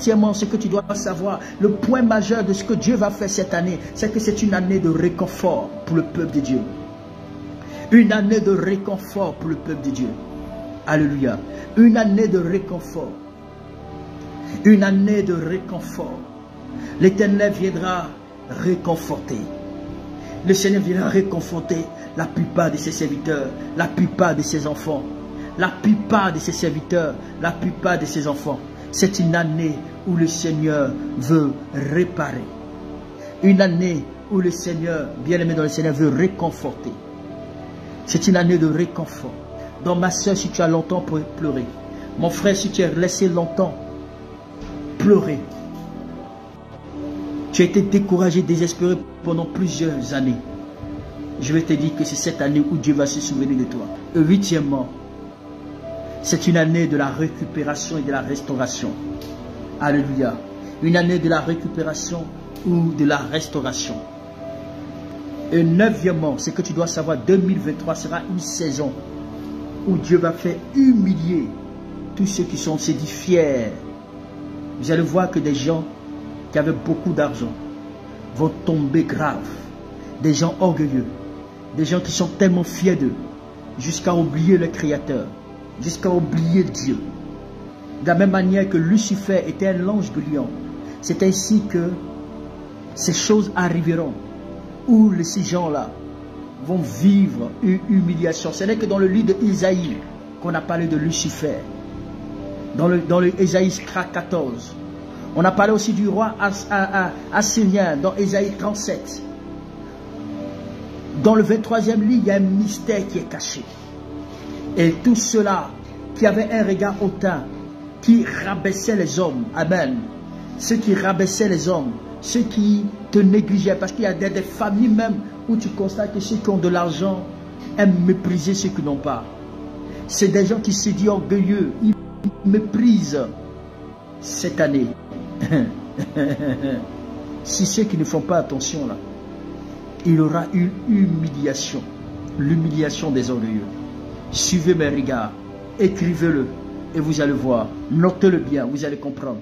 Septièmement, ce que tu dois savoir, le point majeur de ce que Dieu va faire cette année, c'est que c'est une année de réconfort pour le peuple de Dieu. Une année de réconfort pour le peuple de Dieu. Alléluia. Une année de réconfort. Une année de réconfort. L'Éternel viendra réconforter. Le Seigneur viendra réconforter la plupart de ses serviteurs, la plupart de ses enfants, la plupart de ses serviteurs, la plupart de ses enfants. C'est une année où le Seigneur veut réparer. Une année où le Seigneur, bien-aimé dans le Seigneur, veut réconforter. C'est une année de réconfort. Donc ma soeur, si tu as longtemps pleuré, mon frère, si tu as laissé longtemps pleurer, tu as été découragé, désespéré pendant plusieurs années, je vais te dire que c'est cette année où Dieu va se souvenir de toi. Et huitièmement, c'est une année de la récupération et de la restauration. Alléluia. Une année de la récupération ou de la restauration. Et neuvièmement, c'est que tu dois savoir, 2023 sera une saison où Dieu va faire humilier tous ceux qui sont, se dit, fiers. Vous allez voir que des gens qui avaient beaucoup d'argent vont tomber graves. Des gens orgueilleux. Des gens qui sont tellement fiers d'eux, jusqu'à oublier le Créateur, jusqu'à oublier Dieu. De la même manière que Lucifer était un ange brillant, c'est ainsi que ces choses arriveront, où ces gens-là vont vivre une humiliation. Ce n'est que dans le livre d'Ésaïe qu'on a parlé de Lucifer. Dans le Ésaïe 14. On a parlé aussi du roi assyrien dans Ésaïe 37. Dans le 23e livre, il y a un mystère qui est caché. Et tous ceux-là qui avaient un regard hautain, qui rabaissaient les hommes, amen. Ceux qui rabaissaient les hommes, ceux qui te négligeaient, parce qu'il y a des familles même où tu constates que ceux qui ont de l'argent aiment mépriser ceux qui n'ont pas. C'est des gens qui se disent orgueilleux, ils méprisent cette année. Si ceux qui ne font pas attention là, il y aura une humiliation, l'humiliation des orgueilleux. Suivez mes regards, écrivez-le et vous allez voir, notez-le bien, vous allez comprendre.